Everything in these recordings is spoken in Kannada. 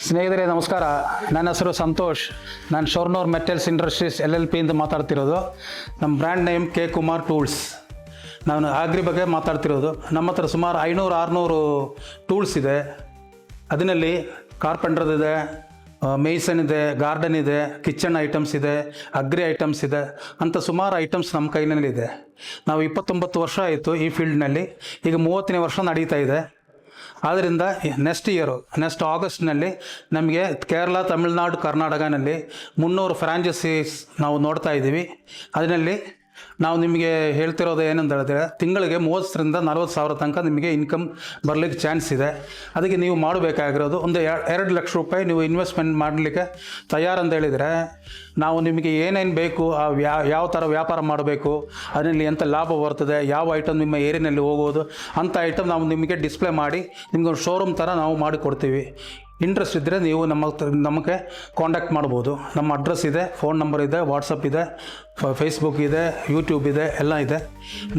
ಸ್ನೇಹಿತರೆ ನಮಸ್ಕಾರ. ನನ್ನ ಹೆಸರು ಸಂತೋಷ್. ನಾನು ಶೋರ್ನೂರ್ ಮೆಟಲ್ಸ್ ಇಂಡಸ್ಟ್ರೀಸ್ LLP ಇಂದ ಮಾತಾಡ್ತಿರೋದು. ನಮ್ಮ brand name K Kumar tools. ನಾನು ಆಗ್ರಿ ಬಗ್ಗೆ ಮಾತಾಡ್ತಿರೋದು. ನಮ್ಮ ಹತ್ರ ಸುಮಾರು 500-600 ಟೂಲ್ಸ್ ಇದೆ. ಅದರಲ್ಲಿ ಕಾರ್ಪೆಂಟ್ರದಿದೆ, ಮೇಸನ್ ಇದೆ, ಗಾರ್ಡನ್ ಇದೆ, ಕಿಚನ್ ಐಟಮ್ಸ್ ಇದೆ, ಅಗ್ರಿ ಐಟಮ್ಸ್ ಇದೆ ಅಂತ ಸುಮಾರು ಐಟಮ್ಸ್ ನಮ್ಮ ಕೈನಲ್ಲಿದೆ. ನಾವು 29 ವರ್ಷ ಆಯಿತು ಈ ಫೀಲ್ಡ್ನಲ್ಲಿ. ಈಗ 30ನೇ ವರ್ಷ ನಡೀತಾ ಇದೆ. ಆದ್ದರಿಂದ ನೆಕ್ಸ್ಟ್ ಆಗಸ್ಟ್ನಲ್ಲಿ ನಮಗೆ ಕೇರಳ, ತಮಿಳುನಾಡು, ಕರ್ನಾಟಕನಲ್ಲಿ 300 ಫ್ರಾಂಚೈಸೀಸ್ ನಾವು ನೋಡ್ತಾ ಇದ್ದೀವಿ. ಅದರಲ್ಲಿ ನಾವು ನಿಮಗೆ ಹೇಳ್ತಿರೋದು ಏನಂತ ಹೇಳಿದ್ರೆ, ತಿಂಗಳಿಗೆ 30,000 ರಿಂದ 40,000 ತನಕ ನಿಮಗೆ ಇನ್ಕಮ್ ಬರಲಿಕ್ಕೆ ಚಾನ್ಸ್ ಇದೆ. ಅದಕ್ಕೆ ನೀವು ಮಾಡಬೇಕಾಗಿರೋದು ಒಂದು 2 ಲಕ್ಷ ರೂಪಾಯಿ ನೀವು ಇನ್ವೆಸ್ಟ್ಮೆಂಟ್ ಮಾಡಲಿಕ್ಕೆ ತಯಾರಂತ ಹೇಳಿದರೆ, ನಾವು ನಿಮಗೆ ಏನೇನು ಬೇಕು, ಯಾವ ಥರ ವ್ಯಾಪಾರ ಮಾಡಬೇಕು, ಅದರಲ್ಲಿ ಎಂಥ ಲಾಭ ಬರ್ತದೆ, ಯಾವ ಐಟಮ್ ನಿಮ್ಮ ಏರಿಯಾನಲ್ಲಿ ಹೋಗೋದು ಅಂಥ ಐಟಮ್ ನಾವು ನಿಮಗೆ ಡಿಸ್ಪ್ಲೇ ಮಾಡಿ ನಿಮ್ಗೊಂದು ಶೋರೂಮ್ ಥರ ನಾವು ಮಾಡಿಕೊಡ್ತೀವಿ. ಇಂಟ್ರೆಸ್ಟ್ ಇದ್ದರೆ ನೀವು ನಮಗೆ ಕಾಂಟ್ಯಾಕ್ಟ್ ಮಾಡ್ಬೋದು. ನಮ್ಮ ಅಡ್ರೆಸ್ ಇದೆ, ಫೋನ್ ನಂಬರ್ ಇದೆ, ವಾಟ್ಸಪ್ ಇದೆ, ಫೇಸ್ಬುಕ್ ಇದೆ, ಯೂಟ್ಯೂಬ್ ಇದೆ, ಎಲ್ಲ ಇದೆ.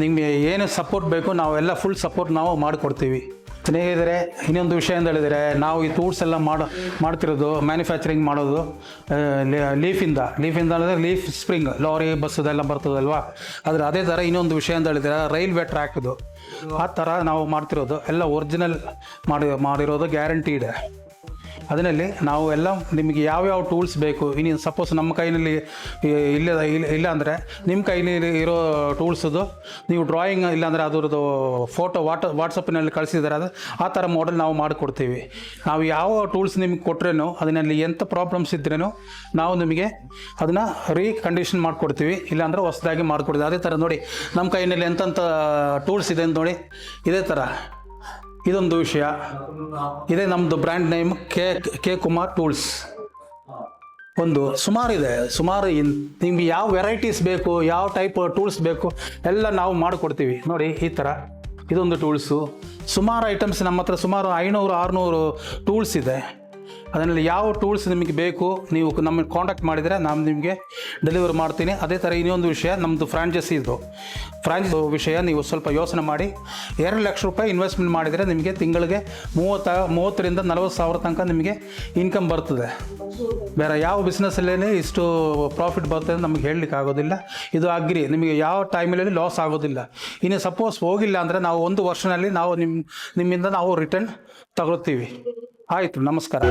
ನಿಮಗೆ ಏನು ಸಪೋರ್ಟ್ ಬೇಕು ನಾವೆಲ್ಲ ಫುಲ್ ಸಪೋರ್ಟ್ ನಾವು ಮಾಡಿಕೊಡ್ತೀವಿ. ಸ್ನೇಹಿತರೆ, ಇನ್ನೊಂದು ವಿಷಯ ಅಂತ ಹೇಳಿದರೆ, ನಾವು ಈ ಟೂಲ್ಸ್ ಎಲ್ಲ ಮಾಡ್ತಿರೋದು ಮ್ಯಾನುಫ್ಯಾಕ್ಚರಿಂಗ್ ಮಾಡೋದು ಲೀಫಿಂದ ಅಂದರೆ ಲೀಫ್ ಸ್ಪ್ರಿಂಗ್, ಲಾರಿ ಬಸ್ಸದೆಲ್ಲ ಬರ್ತದಲ್ವಾ. ಆದರೆ ಅದೇ ಥರ ಇನ್ನೊಂದು ವಿಷಯ ಅಂತ ಹೇಳಿದರೆ, ರೈಲ್ವೆ ಟ್ರ್ಯಾಕ್ದು ಆ ಥರ ನಾವು ಮಾಡ್ತಿರೋದು ಎಲ್ಲ ಒರಿಜಿನಲ್ ಮಾಡಿರೋದು ಗ್ಯಾರಂಟಿ ಇದೆ. ಅದರಲ್ಲಿ ನಾವು ಎಲ್ಲ ನಿಮಗೆ ಯಾವ್ಯಾವ ಟೂಲ್ಸ್ ಬೇಕು, ಇನ್ನು ಸಪೋಸ್ ನಮ್ಮ ಕೈಯಲ್ಲಿ ಇಲ್ಲ ಅಂದರೆ ನಿಮ್ಮ ಕೈಲಿ ಇರೋ ಟೂಲ್ಸದು ನೀವು ಡ್ರಾಯಿಂಗ್ ಇಲ್ಲಾಂದರೆ ಅದರದ್ದು ಫೋಟೋ ವಾಟ್ಸಪ್ಪಿನಲ್ಲಿ ಕಳಿಸಿದರೆ ಅದು ಆ ಥರ ಮಾಡೆಲ್ ನಾವು ಮಾಡಿಕೊಡ್ತೀವಿ. ನಾವು ಯಾವ ಟೂಲ್ಸ್ ನಿಮಗೆ ಕೊಟ್ರೇನೋ ಅದರಲ್ಲಿ ಎಂಥ ಪ್ರಾಬ್ಲಮ್ಸ್ ಇದ್ರೇನೋ ನಾವು ನಿಮಗೆ ಅದನ್ನು ರೀಕಂಡೀಷನ್ ಮಾಡಿಕೊಡ್ತೀವಿ, ಇಲ್ಲಾಂದರೆ ಹೊಸದಾಗಿ ಮಾಡಿಕೊಡ್ತೀವಿ. ಅದೇ ಥರ ನೋಡಿ ನಮ್ಮ ಕೈಯಲ್ಲಿ ಎಂತೆಂಥ ಟೂಲ್ಸ್ ಇದೆ ಅಂತ ನೋಡಿ. ಇದೇ ಥರ ಇದೊಂದು ವಿಷಯ. ಇದೇ ನಮ್ಮದು brand name K Kumar tools. ಒಂದು ಸುಮಾರು ನಿಮ್ಗೆ ಯಾವ ವೆರೈಟೀಸ್ ಬೇಕು, ಯಾವ ಟೈಪ್ ಟೂಲ್ಸ್ ಬೇಕು ಎಲ್ಲ ನಾವು ಮಾಡಿಕೊಡ್ತೀವಿ. ನೋಡಿ ಈ ಥರ ಇದೊಂದು ಟೂಲ್ಸು. ಸುಮಾರು ಐಟಮ್ಸ್ ನಮ್ಮ ಹತ್ರ ಸುಮಾರು 500-600 ಟೂಲ್ಸ್ ಇದೆ. ಅದರಲ್ಲಿ ಯಾವ ಟೂಲ್ಸ್ ನಿಮಗೆ ಬೇಕು ನೀವು ನಮಗೆ ಕಾಂಟ್ಯಾಕ್ಟ್ ಮಾಡಿದರೆ ನಾನು ನಿಮಗೆ ಡೆಲಿವರ್ ಮಾಡ್ತೀನಿ. ಅದೇ ಥರ ಇನ್ನೊಂದು ವಿಷಯ, ನಮ್ಮದು ಫ್ರಾಂಚೈಸಿ ವಿಷಯ ನೀವು ಸ್ವಲ್ಪ ಯೋಚನೆ ಮಾಡಿ. 2 ಲಕ್ಷ ರೂಪಾಯಿ ಇನ್ವೆಸ್ಟ್ಮೆಂಟ್ ಮಾಡಿದರೆ ನಿಮಗೆ ತಿಂಗಳಿಗೆ 30 ರಿಂದ 40,000 ತನಕ ನಿಮಗೆ ಇನ್ಕಮ್ ಬರ್ತದೆ. ಬೇರೆ ಯಾವ ಬಿಸ್ನೆಸ್ಸಲ್ಲೇ ಇಷ್ಟು ಪ್ರಾಫಿಟ್ ಬರ್ತದೆ ನಮಗೆ ಹೇಳಲಿಕ್ಕೆ ಆಗೋದಿಲ್ಲ. ಇದು ಅಗ್ರಿ, ನಿಮಗೆ ಯಾವ ಟೈಮಲ್ಲಿ ಲಾಸ್ ಆಗೋದಿಲ್ಲ. ಇನ್ನು ಸಪೋಸ್ ಹೋಗಿಲ್ಲ ಅಂದರೆ ನಾವು 1 ವರ್ಷದಲ್ಲಿ ನಾವು ನಿಮ್ಮಿಂದ ನಾವು ರಿಟರ್ನ್ ತಗೊಳ್ತೀವಿ. ಆಯಿತು, ನಮಸ್ಕಾರ.